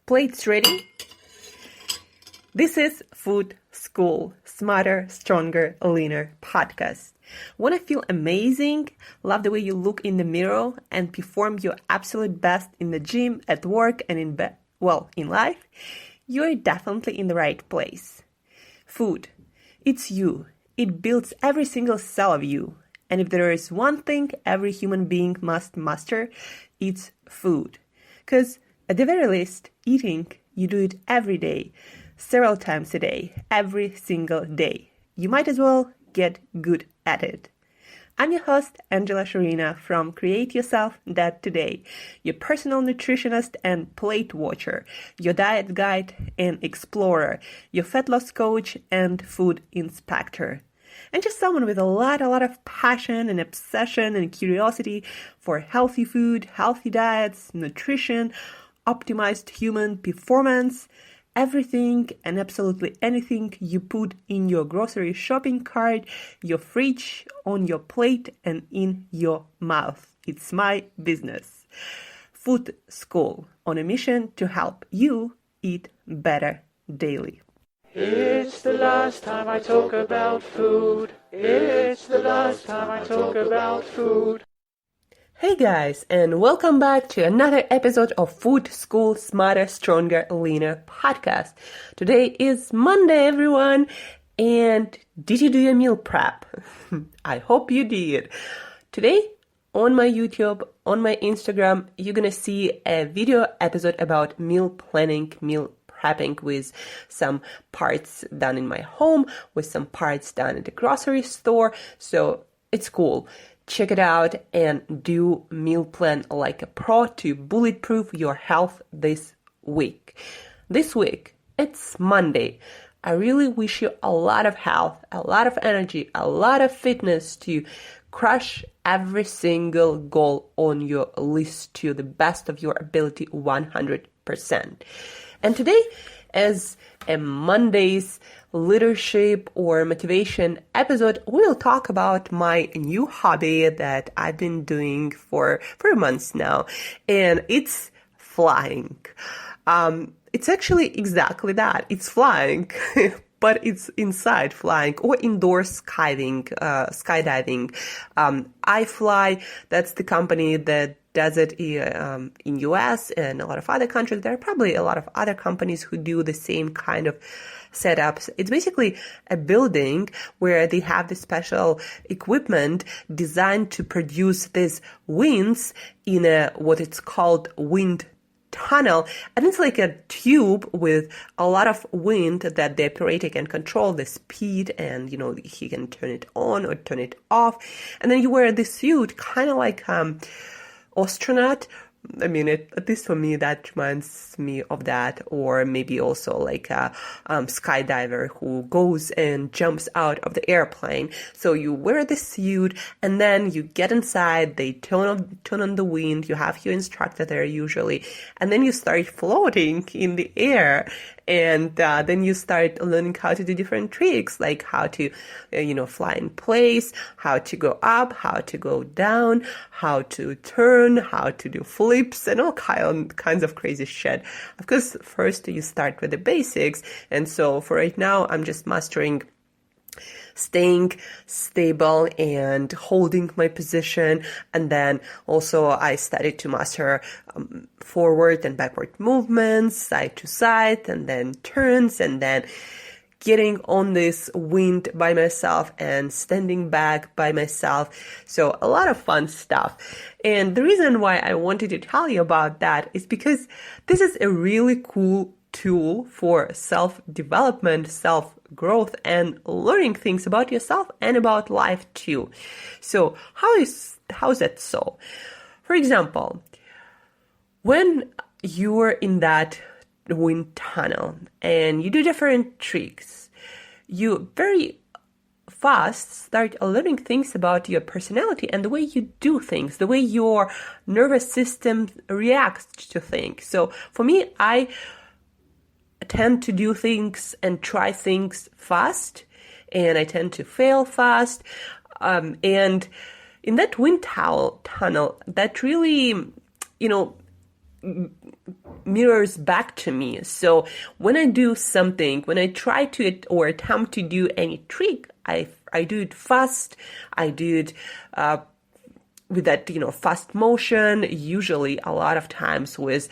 Plates ready? This is Food School, Smarter, Stronger, Leaner podcast. Want to feel amazing, love the way you look in the mirror, and perform your absolute best in the gym, at work, and in life? You're definitely in the right place. Food, it's you. It builds every single cell of you. And if there is one thing every human being must master, it's food. Because at the very least, eating, you do it every day, several times a day, every single day. You might as well get good at it. I'm your host, Shurina from Create Yourself That Today, your personal nutritionist and plate watcher, your diet guide and explorer, your fat loss coach and food inspector. And just someone with a lot of passion and obsession and curiosity for healthy food, healthy diets, nutrition, optimized human performance, everything and absolutely anything you put in your grocery shopping cart, your fridge, on your plate, and in your mouth. It's my business. Food School, on a mission to help you eat better daily. It's the last time I talk about food. It's the last time I talk about food. Hey guys, and welcome back to another episode of Food School Smarter, Stronger, Leaner podcast. Today is Monday, everyone, and did you do your meal prep? I hope you did. Today, on my YouTube, on my Instagram, you're gonna see a video episode about meal planning, meal prepping, with some parts done in my home, with some parts done at the grocery store, so it's cool. Check it out and do meal plan like a pro to bulletproof your health this week. This week, it's Monday. I really wish you a lot of health, a lot of energy, a lot of fitness to crush every single goal on your list to the best of your ability 100%. And today, as a Monday's leadership or motivation episode, we'll talk about my new hobby that I've been doing for months now, and it's flying. It's actually exactly that. It's flying, but it's inside flying or indoor skydiving. iFly, that's the company that does it in US and a lot of other countries. There are probably a lot of other companies who do the same kind of setups. It's basically a building where they have the special equipment designed to produce these winds in what it's called wind tunnel, and it's like a tube with a lot of wind that the operator can control the speed, and he can turn it on or turn it off, and then you wear this suit kind of like astronaut. I mean, at least for me, that reminds me of that. Or maybe also like a skydiver who goes and jumps out of the airplane. So you wear the suit and then you get inside, they turn on the wind, you have your instructor there usually, and then you start floating in the air. And then you start learning how to do different tricks, like how to, fly in place, how to go up, how to go down, how to turn, how to do flips, and all kinds of crazy shit. Of course, first you start with the basics. And so for right now, I'm just mastering staying stable and holding my position. And then also I started to master forward and backward movements, side to side, and then turns, and then getting on this wind by myself and standing back by myself. So a lot of fun stuff. And the reason why I wanted to tell you about that is because this is a really cool tool for self-development, self-growth, and learning things about yourself and about life too. So how is that so? For example, when you're in that wind tunnel and you do different tricks, you very fast start learning things about your personality and the way you do things, the way your nervous system reacts to things. So for me, I tend to do things and try things fast, and I tend to fail fast. And in that wind tunnel, that really, mirrors back to me. So when I do something, when I try to or attempt to do any trick, I do it fast. I do it with that, fast motion, usually a lot of times with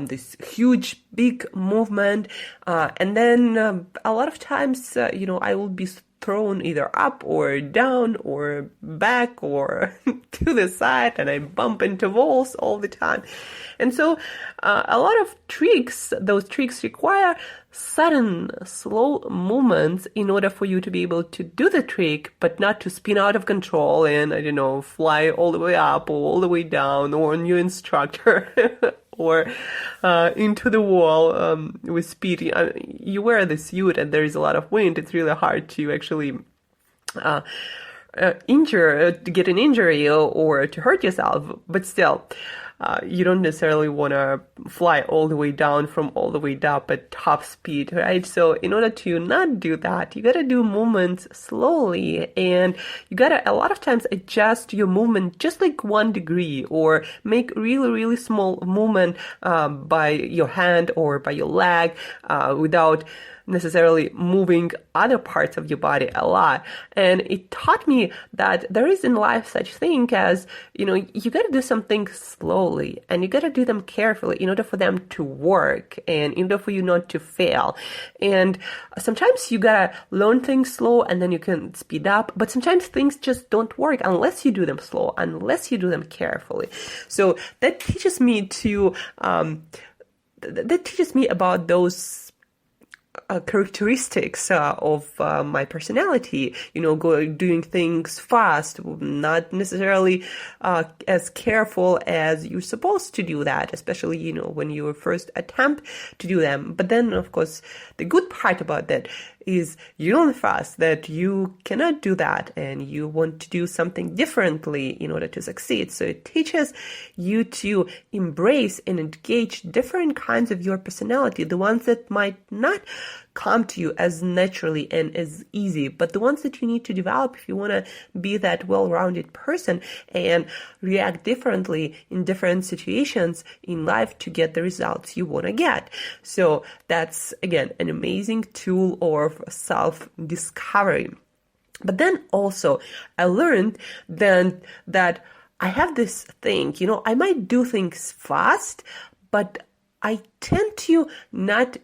this huge, big movement. And then a lot of times, I will be thrown either up or down or back or to the side, and I bump into walls all the time. And so a lot of those tricks require sudden, slow movements in order for you to be able to do the trick, but not to spin out of control and, fly all the way up or all the way down or on your instructor or into the wall with speed. You wear the suit and there is a lot of wind. It's really hard to actually to get an injury or to hurt yourself, but still. You don't necessarily want to fly all the way down from all the way up at top speed, right? So in order to not do that, you got to do movements slowly, and you got to a lot of times adjust your movement just like 1 degree, or make really, really small movement by your hand or by your leg without necessarily moving other parts of your body a lot. And it taught me that there is in life such thing as, you got to do something slowly and you got to do them carefully in order for them to work and in order for you not to fail. And sometimes you got to learn things slow and then you can speed up, but sometimes things just don't work unless you do them slow, unless you do them carefully. So that teaches me about those characteristics of my personality, doing things fast, not necessarily as careful as you're supposed to do that, especially, when you first attempt to do them. But then, of course, the good part about that is you learn fast that you cannot do that and you want to do something differently in order to succeed. So it teaches you to embrace and engage different kinds of your personality, the ones that might not come to you as naturally and as easy, but the ones that you need to develop if you want to be that well-rounded person and react differently in different situations in life to get the results you want to get. So that's, again, an amazing tool of self-discovery. But then also I learned then that I have this thing, I might do things fast, but I tend to not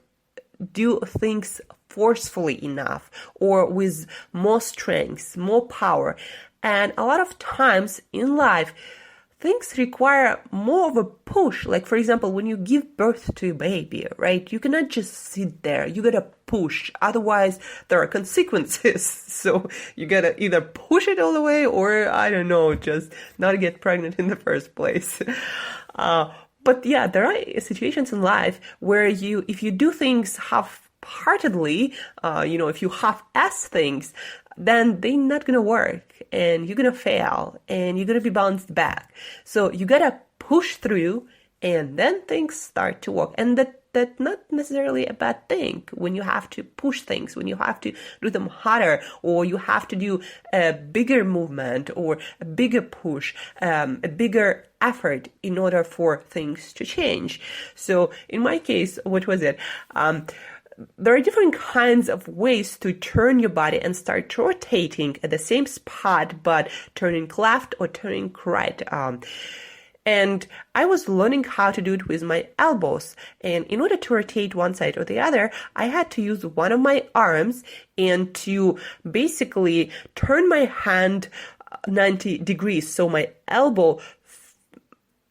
do things forcefully enough or with more strength, more power. And a lot of times in life, things require more of a push. Like, for example, when you give birth to a baby, right? You cannot just sit there. You gotta push. Otherwise, there are consequences. So you gotta either push it all the way or, just not get pregnant in the first place. But yeah, there are situations in life where if you do things half-heartedly, if you half-ass things, then they're not going to work and you're going to fail and you're going to be bounced back. So you got to push through and then things start to work. And that's not necessarily a bad thing when you have to push things, when you have to do them harder, or you have to do a bigger movement or a bigger push, a bigger effort in order for things to change. So in my case, what was it? There are different kinds of ways to turn your body and start rotating at the same spot, but turning left or turning right. And I was learning how to do it with my elbows. And in order to rotate one side or the other, I had to use one of my arms and to basically turn my hand 90 degrees. So my elbow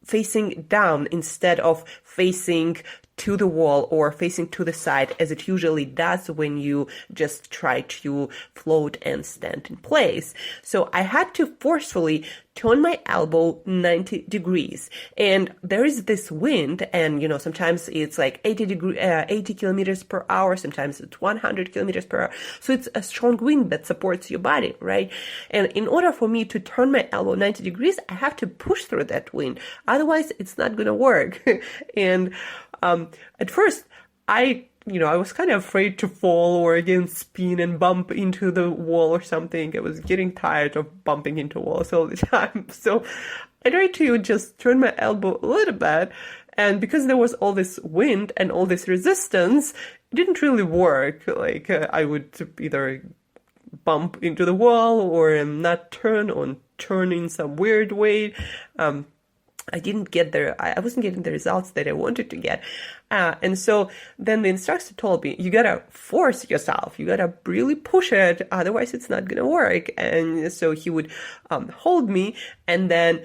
facing down instead of facing to the wall or facing to the side, as it usually does when you just try to float and stand in place. So I had to forcefully turn my elbow 90 degrees. And there is this wind, and sometimes it's like 80 kilometers per hour, sometimes it's 100 kilometers per hour. So it's a strong wind that supports your body, right? And in order for me to turn my elbow 90 degrees, I have to push through that wind. Otherwise, it's not going to work. And at first, I was kind of afraid to fall or again spin and bump into the wall or something. I was getting tired of bumping into walls all the time. So I tried to just turn my elbow a little bit And because there was all this wind and all this resistance, it didn't really work. Like I would either bump into the wall or not turn or turn in some weird way. I didn't get I wasn't getting the results that I wanted to get. And so then the instructor told me, you gotta force yourself. You gotta really push it. Otherwise it's not gonna work. And so he would hold me, and then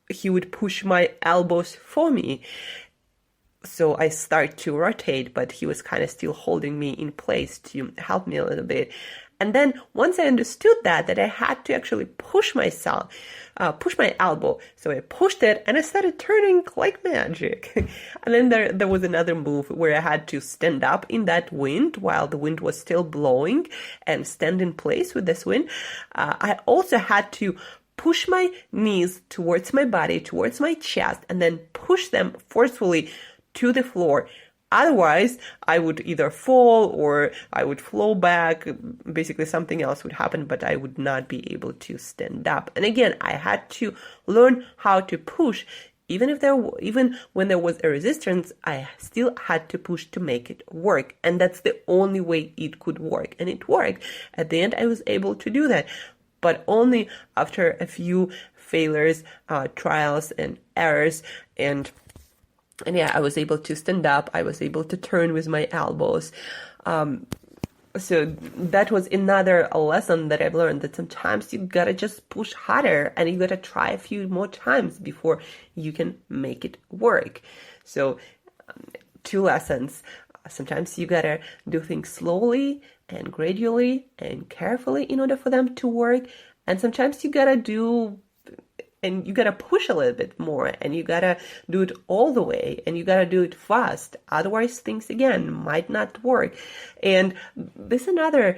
he would push my elbows for me. So I start to rotate, but he was kind of still holding me in place to help me a little bit. And then once I understood that I had to actually push myself, push my elbow. So I pushed it and I started turning like magic. And then there was another move where I had to stand up in that wind while the wind was still blowing and stand in place with this wind. I also had to push my knees towards my body, towards my chest, and then push them forcefully to the floor. Otherwise, I would either fall or I would flow back. Basically, something else would happen, but I would not be able to stand up. And again, I had to learn how to push. Even when there was a resistance, I still had to push to make it work. And that's the only way it could work. And it worked. At the end, I was able to do that, but only after a few failures, trials and errors. And yeah, I was able to stand up. I was able to turn with my elbows. So that was another lesson that I've learned, that sometimes you gotta just push harder and you gotta try a few more times before you can make it work. So 2 lessons. Sometimes you gotta do things slowly and gradually and carefully in order for them to work. And sometimes you gotta push a little bit more, and you gotta do it all the way, and you gotta do it fast. Otherwise, things again might not work. And this is another,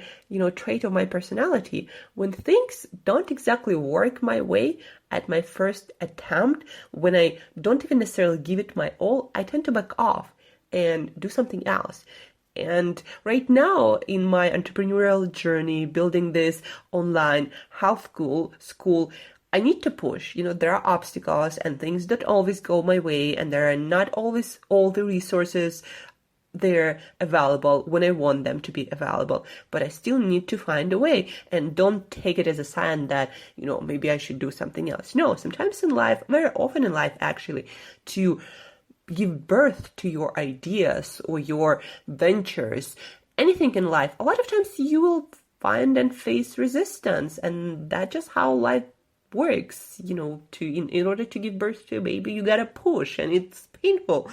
trait of my personality. When things don't exactly work my way at my first attempt, when I don't even necessarily give it my all, I tend to back off and do something else. And right now in my entrepreneurial journey, building this online health school, I need to push. There are obstacles and things don't always go my way, and there are not always all the resources there available when I want them to be available. But I still need to find a way, and don't take it as a sign that, maybe I should do something else. No, sometimes in life, very often in life actually, to give birth to your ideas or your ventures, anything in life, a lot of times you will find and face resistance, and that's just how life works. In order to give birth to a baby, you gotta push, and it's painful.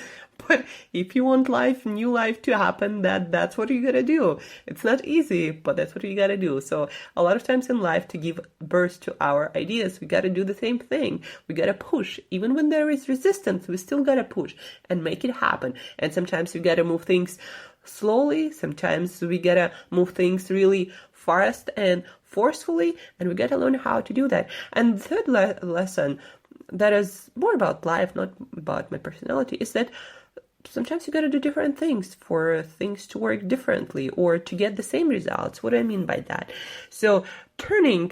But if you want new life to happen, that's what you gotta do. It's not easy, but that's what you gotta do. So a lot of times in life, to give birth to our ideas, we gotta do the same thing. We gotta push. Even when there is resistance, we still gotta push and make it happen. And sometimes we gotta move things slowly. Sometimes we gotta move things really fast and forcefully, and we gotta learn how to do that. And the third lesson that is more about life, not about my personality, is that sometimes you gotta do different things for things to work differently or to get the same results. What do I mean by that? So turning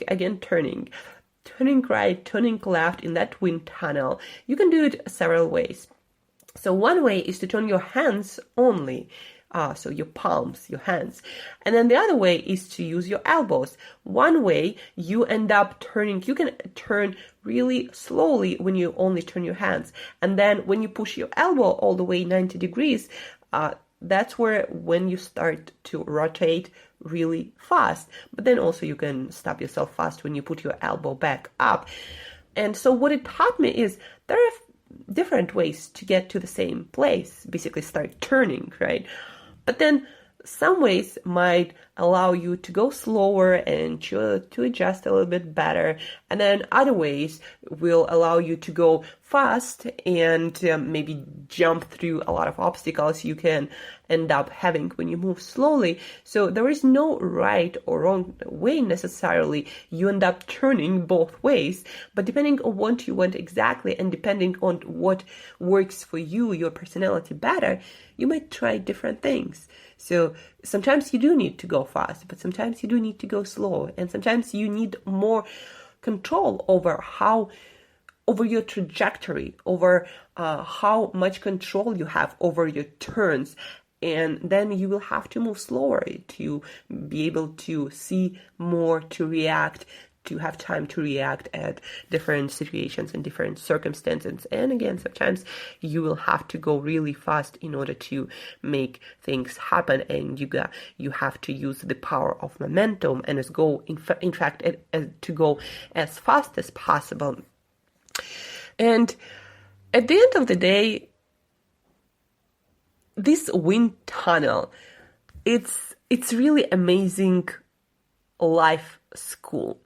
right, turning left in that wind tunnel, you can do it several ways. So one way is to turn your hands only. So your palms, your hands. And then the other way is to use your elbows. One way you end up you can turn really slowly when you only turn your hands. And then when you push your elbow all the way 90 degrees, that's when you start to rotate really fast. But then also you can stop yourself fast when you put your elbow back up. And so what it taught me is there are different ways to get to the same place, basically start turning, right? But then some ways might allow you to go slower and to adjust a little bit better. And then other ways will allow you to go fast and maybe jump through a lot of obstacles you can end up having when you move slowly. So there is no right or wrong way necessarily. You end up turning both ways, but depending on what you want exactly and depending on what works for you, your personality better, you might try different things. So sometimes you do need to go fast, but sometimes you do need to go slow. And sometimes you need more control over how over your trajectory, over how much control you have over your turns. And then you will have to move slower to be able to see more, to react, to have time to react at different situations and different circumstances. And again, sometimes you will have to go really fast in order to make things happen, and you have to use the power of momentum and to go as fast as possible. And at the end of the day, this wind tunnel, it's really amazing life school,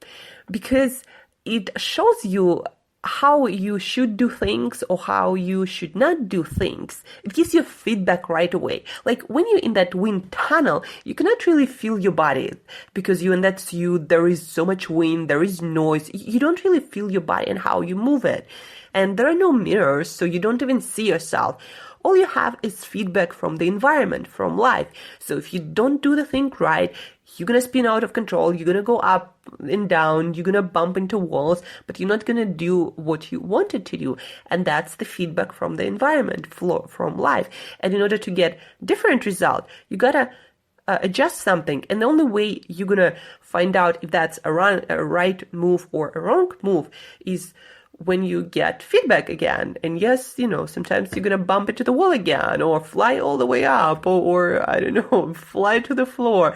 because it shows you how you should do things or how you should not do things. It gives you feedback right away. Like when you're in that wind tunnel, you cannot really feel your body because there is so much wind, there is noise. You don't really feel your body and how you move it. And there are no mirrors, so you don't even see yourself. All you have is feedback from the environment, from life. So if you don't do the thing right, you're going to spin out of control, you're going to go up and down, you're going to bump into walls, but you're not going to do what you wanted to do. And that's the feedback from the environment, from life. And in order to get different result, you got to adjust something. And the only way you're going to find out if that's a right move or a wrong move is when you get feedback again. And yes, sometimes you're going to bump into the wall again, or fly all the way up, or I don't know, fly to the floor.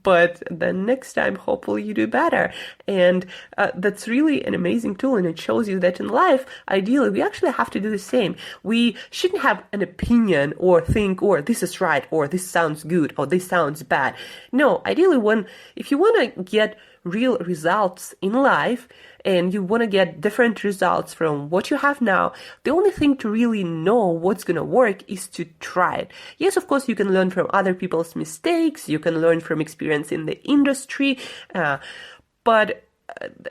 But the next time, hopefully you do better. And that's really an amazing tool. And it shows you that in life, ideally, we actually have to do the same. We shouldn't have an opinion or think, or this is right, or this sounds good, or this sounds bad. No, ideally, if you want to get real results in life, and you want to get different results from what you have now, the only thing to really know what's going to work is to try it. Yes, of course, you can learn from other people's mistakes, you can learn from experience in the industry, but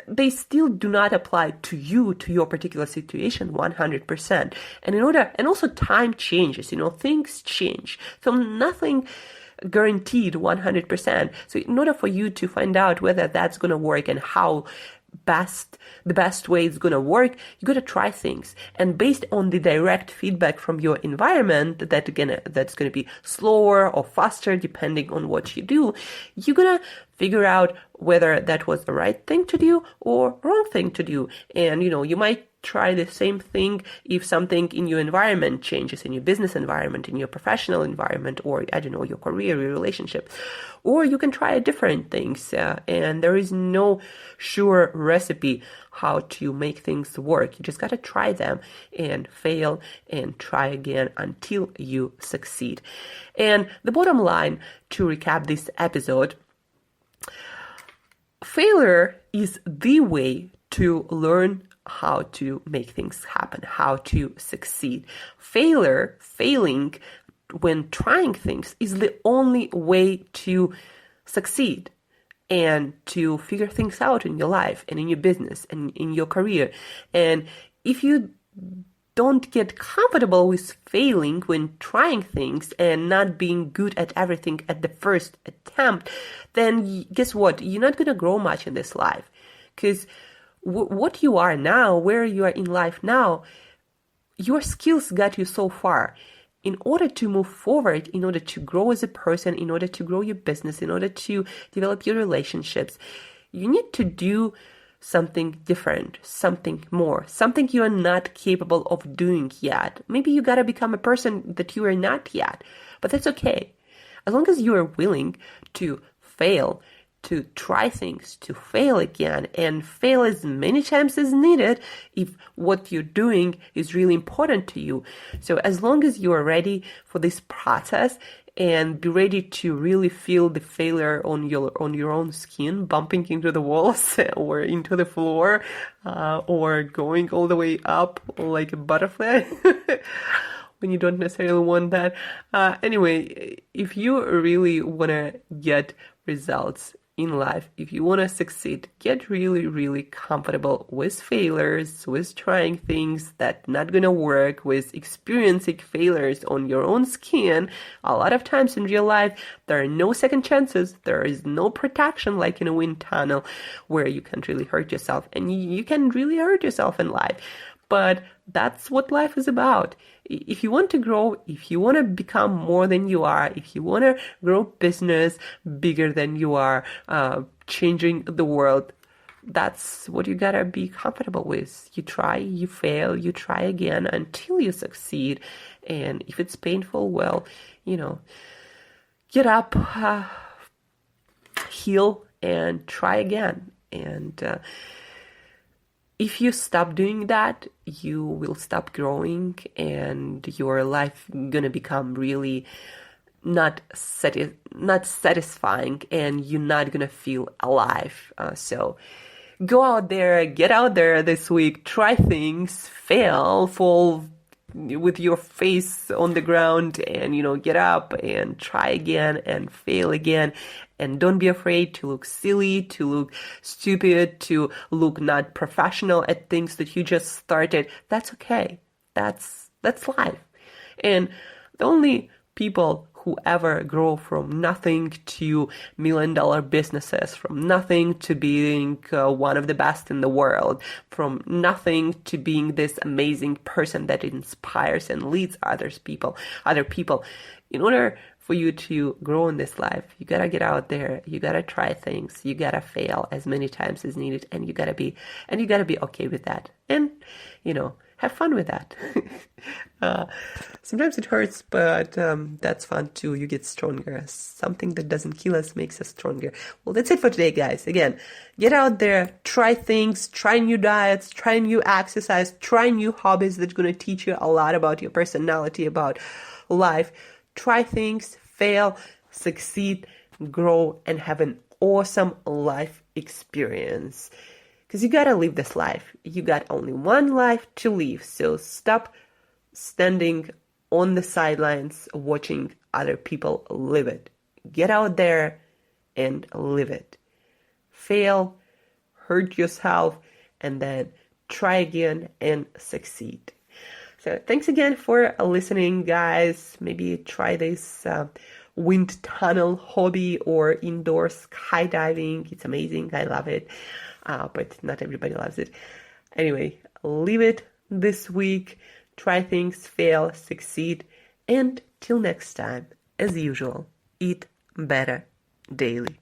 they still do not apply to you, to your particular situation 100%. And also time changes, things change. So nothing guaranteed 100%. So in order for you to find out whether that's going to work and how the best way it's going to work, you got to try things. And based on the direct feedback from your environment, that's going to be slower or faster depending on what you do, you're going to figure out whether that was the right thing to do or wrong thing to do. And you might try the same thing if something in your environment changes, in your business environment, in your professional environment, or I don't know, your career, your relationship. Or you can try different things, and there is no sure recipe how to make things work. You just got to try them and fail and try again until you succeed. And the bottom line, to recap this episode, failure is the way to learn how to make things happen, how to succeed. Failing when trying things is the only way to succeed and to figure things out in your life and in your business and in your career. And if you don't get comfortable with failing when trying things and not being good at everything at the first attempt, then guess what? You're not going to grow much in this life, because what you are now, where you are in life now, your skills got you so far. In order to move forward, in order to grow as a person, in order to grow your business, in order to develop your relationships, you need to do something different, something more, something you are not capable of doing yet. Maybe you got to become a person that you are not yet, but that's okay. As long as you are willing to fail, to try things, to fail again, and fail as many times as needed if what you're doing is really important to you. So as long as you are ready for this process and be ready to really feel the failure on your own skin, bumping into the walls or into the floor, or going all the way up like a butterfly, when you don't necessarily want that. Anyway, if you really want to get results in life, if you want to succeed, get really, really comfortable with failures, with trying things that not gonna work, with experiencing failures on your own skin. A lot of times in real life, there are no second chances. There is no protection like in a wind tunnel where you can really hurt yourself, and you can really hurt yourself in life. But that's what life is about. If you want to grow, if you want to become more than you are, if you want to grow business bigger than you are, changing the world, that's what you gotta be comfortable with. You try, you fail, you try again until you succeed. And if it's painful, well, get up, heal, and try again. And if you stop doing that, you will stop growing, and your life gonna become really not satisfying, and you're not gonna feel alive. So go out there, get out there this week, try things, fail, fall with your face on the ground, and get up and try again and fail again. And don't be afraid to look silly, to look stupid, to look not professional at things that you just started. That's okay. That's life. And the only people who ever grow from nothing to $1 million businesses, from nothing to being one of the best in the world, from nothing to being this amazing person that inspires and leads other people. In order for you to grow in this life, you gotta get out there, you gotta try things, you gotta fail as many times as needed, and you gotta be okay with that. And, have fun with that. Sometimes it hurts, but that's fun too. You get stronger. Something that doesn't kill us makes us stronger. Well, that's it for today, guys. Again, get out there, try things, try new diets, try new exercise, try new hobbies that's going to teach you a lot about your personality, about life. Try things, fail, succeed, grow, and have an awesome life experience. Because you gotta live this life. You got only one life to live. So stop standing on the sidelines watching other people live it. Get out there and live it. Fail, hurt yourself, and then try again and succeed. So thanks again for listening, guys. Maybe try this wind tunnel hobby or indoor skydiving. It's amazing. I love it. But not everybody loves it. Anyway, leave it this week. Try things, fail, succeed. And till next time, as usual, eat better daily.